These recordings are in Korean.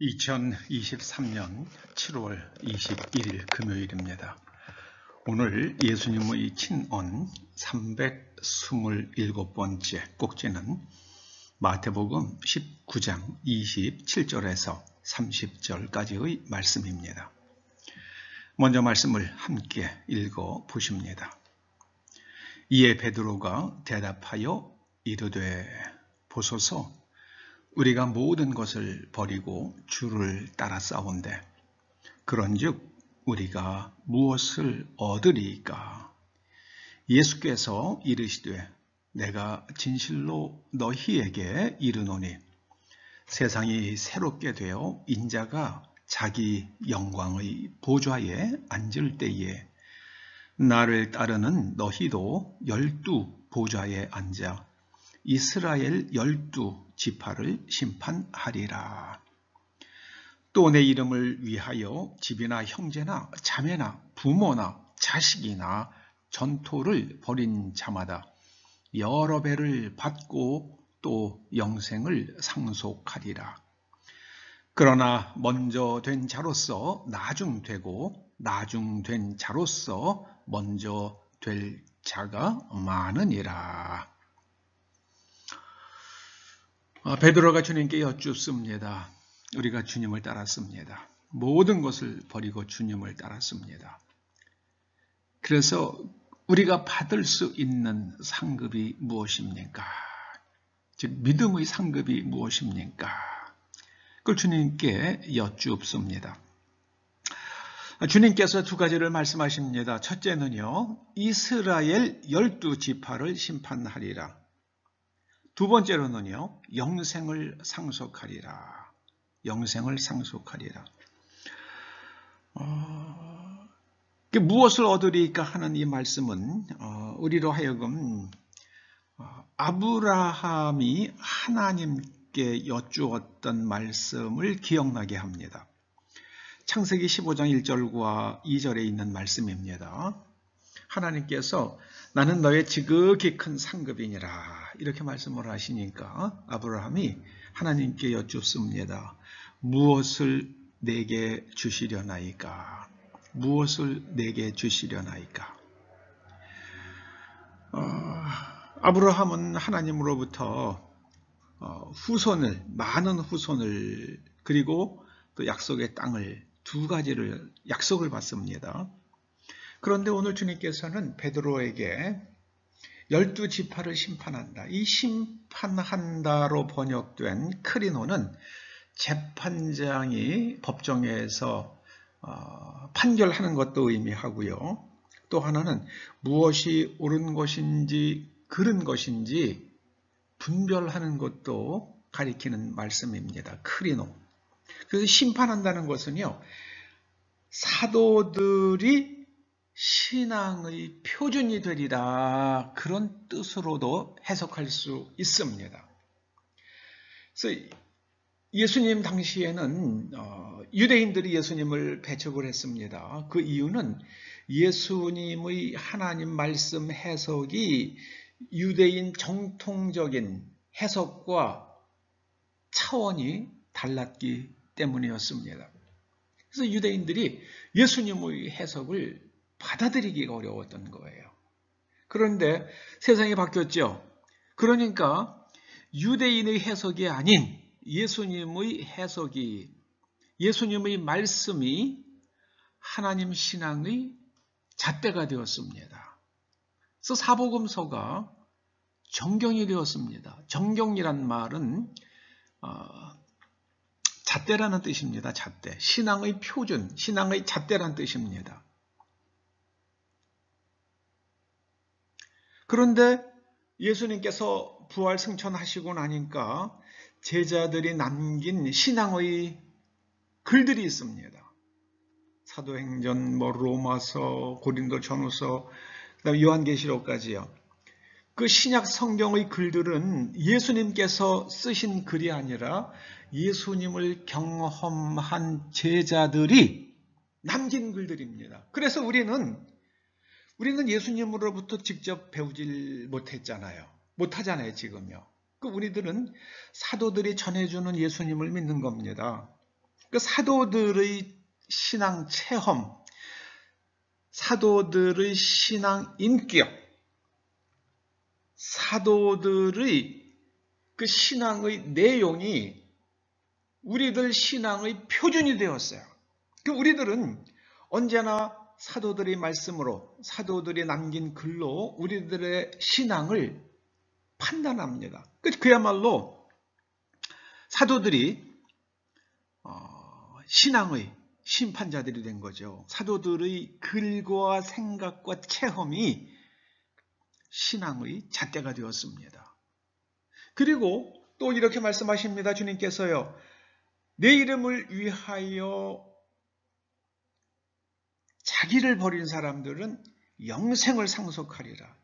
2023년 7월 21일 금요일입니다. 오늘 예수님의 친언 327번째 꼭지는 마태복음 19장 27절에서 30절까지의 말씀입니다. 먼저 말씀을 함께 읽어 보십니다. 이에 베드로가 대답하여 이르되 보소서 우리가 모든 것을 버리고 주를 따라싸운데 그런즉 우리가 무엇을 얻으리이까? 예수께서 이르시되 내가 진실로 너희에게 이르노니 세상이 새롭게 되어 인자가 자기 영광의 보좌에 앉을 때에 나를 따르는 너희도 12 보좌에 앉아 이스라엘 12지파를 심판하리라. 또 내 이름을 위하여 집이나 형제나 자매나 부모나 자식이나 전토를 벌인 자마다 여러 배를 받고 또 영생을 상속하리라. 그러나 먼저 된 자로서 나중되고 나중된 자로서 먼저 될 자가 많으니라. 베드로가 주님께 여쭙습니다. 우리가 주님을 따랐습니다. 모든 것을 버리고 주님을 따랐습니다. 그래서 우리가 받을 수 있는 상급이 무엇입니까? 즉 믿음의 상급이 무엇입니까? 그걸 주님께 여쭙습니다. 주님께서 두 가지를 말씀하십니다. 첫째는요, 이스라엘 12지파를 심판하리라. 두 번째로는요, 영생을 상속하리라. 영생을 상속하리라. 무엇을 얻으리까 하는 이 말씀은 우리로 하여금 아브라함이 하나님께 여쭈었던 말씀을 기억나게 합니다. 창세기 15장 1절과 2절에 있는 말씀입니다. 하나님께서 나는 너의 지극히 큰 상급이니라 이렇게 말씀을 하시니까 아브라함이 하나님께 여쭙습니다. 무엇을 내게 주시려나이까? 무엇을 내게 주시려나이까? 아브라함은 하나님으로부터 후손을, 많은 후손을 그리고 또 약속의 땅을 두 가지를 약속을 받습니다. 그런데 오늘 주님께서는 베드로에게 12지파를 심판한다. 이 심판한다로 번역된 크리노는 재판장이 법정에서 판결하는 것도 의미하고요. 또 하나는 무엇이 옳은 것인지 그른 것인지 분별하는 것도 가리키는 말씀입니다. 크리노. 그래서 심판한다는 것은요, 사도들이 신앙의 표준이 되리라 그런 뜻으로도 해석할 수 있습니다. 그래서 예수님 당시에는 유대인들이 예수님을 배척을 했습니다. 그 이유는 예수님의 하나님 말씀 해석이 유대인 정통적인 해석과 차원이 달랐기 때문이었습니다. 그래서 유대인들이 예수님의 해석을 받아들이기가 어려웠던 거예요. 그런데 세상이 바뀌었죠. 그러니까 유대인의 해석이 아닌 예수님의 해석이, 예수님의 말씀이 하나님 신앙의 잣대가 되었습니다. 그래서 사복음서가 정경이 되었습니다. 정경이란 말은 잣대라는 뜻입니다. 잣대. 신앙의 표준, 신앙의 잣대라는 뜻입니다. 그런데 예수님께서 부활 승천하시고 나니까 제자들이 남긴 신앙의 글들이 있습니다. 사도행전, 로마서, 고린도전후서, 그다음에 요한계시록까지요. 그 신약 성경의 글들은 예수님께서 쓰신 글이 아니라 예수님을 경험한 제자들이 남긴 글들입니다. 그래서 우리는 예수님으로부터 직접 배우질 못하잖아요, 지금요. 우리들은 사도들이 전해주는 예수님을 믿는 겁니다. 그 사도들의 신앙 체험, 사도들의 신앙 인격, 사도들의 그 신앙의 내용이 우리들 신앙의 표준이 되었어요. 그 우리들은 언제나 사도들의 말씀으로, 사도들이 남긴 글로 우리들의 신앙을 판단합니다. 그야말로 사도들이 신앙의 심판자들이 된 거죠. 사도들의 글과 생각과 체험이 신앙의 잣대가 되었습니다. 그리고 또 이렇게 말씀하십니다. 주님께서요. 내 이름을 위하여 자기를 버린 사람들은 영생을 상속하리라.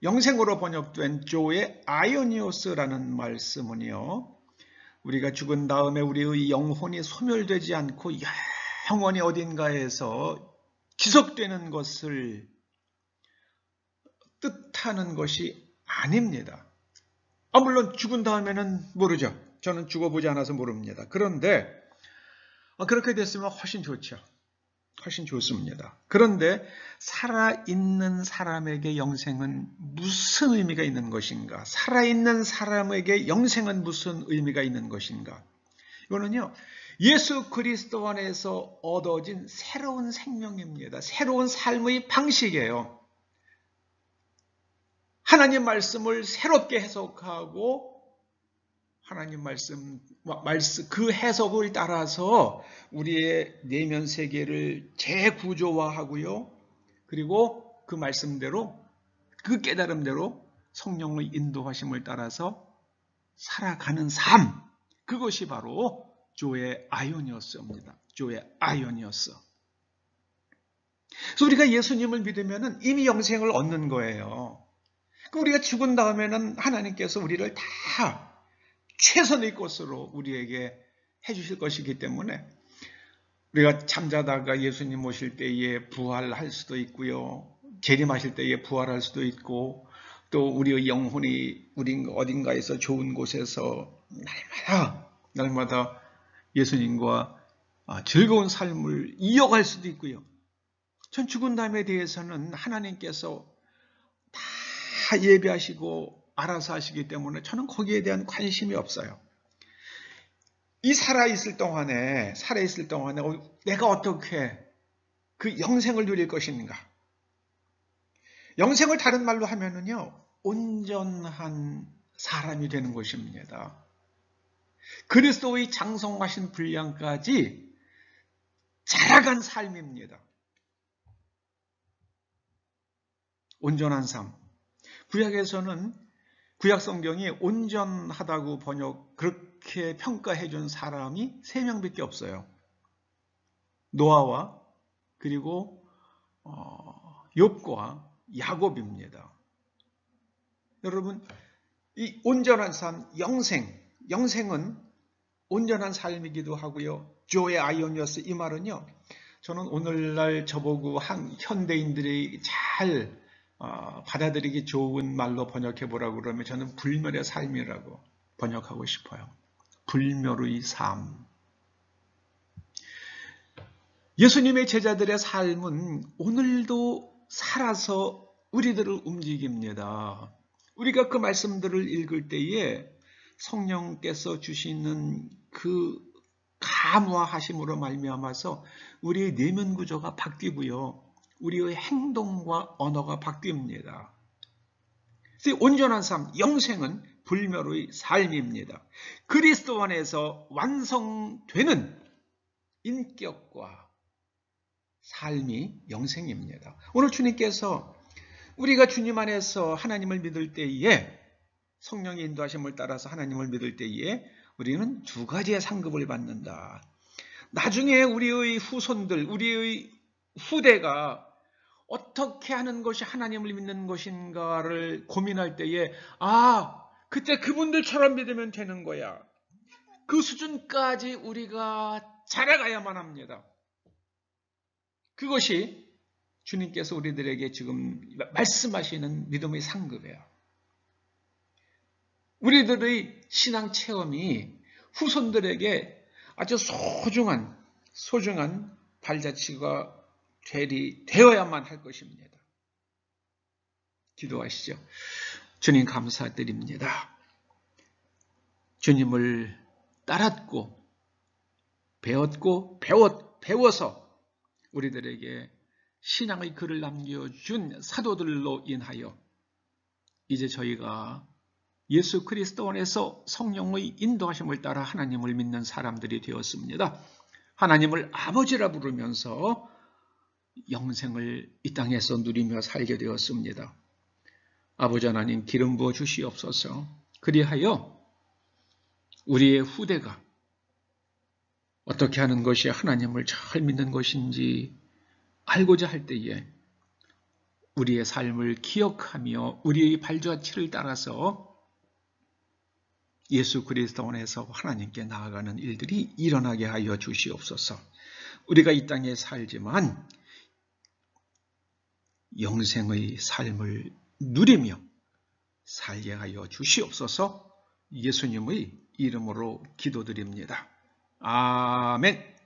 영생으로 번역된 조의 아이오니오스라는 말씀은요. 우리가 죽은 다음에 우리의 영혼이 소멸되지 않고 영원히 어딘가에서 지속되는 것을 뜻하는 것이 아닙니다. 물론 죽은 다음에는 모르죠. 저는 죽어보지 않아서 모릅니다. 그런데 그렇게 됐으면 훨씬 좋죠. 훨씬 좋습니다. 그런데 살아있는 사람에게 영생은 무슨 의미가 있는 것인가? 살아있는 사람에게 영생은 무슨 의미가 있는 것인가? 이거는요. 예수 그리스도 안에서 얻어진 새로운 생명입니다. 새로운 삶의 방식이에요. 하나님 말씀을 새롭게 해석하고 하나님 말씀 그 해석을 따라서 우리의 내면 세계를 재구조화하고요. 그리고 그 말씀대로 그 깨달음대로 성령의 인도하심을 따라서 살아가는 삶. 그것이 바로 조의 아이오니오스입니다. 조의 아이오니오스. 그래서 우리가 예수님을 믿으면 이미 영생을 얻는 거예요. 우리가 죽은 다음에는 하나님께서 우리를 다 최선의 것으로 우리에게 해주실 것이기 때문에 우리가 잠자다가 예수님 오실 때에 부활할 수도 있고요. 재림하실 때에 부활할 수도 있고 또 우리의 영혼이 어딘가에서 좋은 곳에서 날마다 예수님과 즐거운 삶을 이어갈 수도 있고요. 전 죽은 다음에 대해서는 하나님께서 다 예비하시고 알아서 하시기 때문에 저는 거기에 대한 관심이 없어요. 이 살아있을 동안에 내가 어떻게 그 영생을 누릴 것인가? 영생을 다른 말로 하면은요, 온전한 사람이 되는 것입니다. 그리스도의 장성하신 분량까지 자라간 삶입니다. 온전한 삶. 구약 성경이 온전하다고 그렇게 평가해 준 사람이 3명밖에 없어요. 노아와 그리고 욥과 야곱입니다. 여러분, 이 온전한 삶, 영생은 온전한 삶이기도 하고요. 조의 아이오니오스 이 말은요. 저는 오늘날 저보고 현대인들이 잘 받아들이기 좋은 말로 번역해 보라고 그러면 저는 불멸의 삶이라고 번역하고 싶어요. 불멸의 삶. 예수님의 제자들의 삶은 오늘도 살아서 우리들을 움직입니다. 우리가 그 말씀들을 읽을 때에 성령께서 주시는 그 감화하심으로 말미암아서 우리의 내면 구조가 바뀌고요. 우리의 행동과 언어가 바뀝니다. 온전한 삶, 영생은 불멸의 삶입니다. 그리스도 안에서 완성되는 인격과 삶이 영생입니다. 오늘 주님께서 우리가 주님 안에서 하나님을 믿을 때에 성령의 인도하심을 따라서 하나님을 믿을 때에 우리는 2가지의 상급을 받는다. 나중에 우리의 후손들, 우리의 후대가 어떻게 하는 것이 하나님을 믿는 것인가를 고민할 때에 그때 그분들처럼 믿으면 되는 거야. 그 수준까지 우리가 자라가야만 합니다. 그것이 주님께서 우리들에게 지금 말씀하시는 믿음의 상급이에요. 우리들의 신앙 체험이 후손들에게 아주 소중한 발자취가 되어야만 할 것입니다. 기도하시죠. 주님 감사드립니다. 주님을 따랐고 배워서 우리들에게 신앙의 글을 남겨준 사도들로 인하여 이제 저희가 예수 그리스도 안에서 성령의 인도하심을 따라 하나님을 믿는 사람들이 되었습니다. 하나님을 아버지라 부르면서 영생을 이 땅에서 누리며 살게 되었습니다. 아버지 하나님 기름 부어 주시옵소서. 그리하여 우리의 후대가 어떻게 하는 것이 하나님을 잘 믿는 것인지 알고자 할 때에 우리의 삶을 기억하며 우리의 발자취를 따라서 예수 그리스도 안에서 하나님께 나아가는 일들이 일어나게 하여 주시옵소서. 우리가 이 땅에 살지만 영생의 삶을 누리며 살게 하여 주시옵소서. 예수님의 이름으로 기도드립니다. 아멘.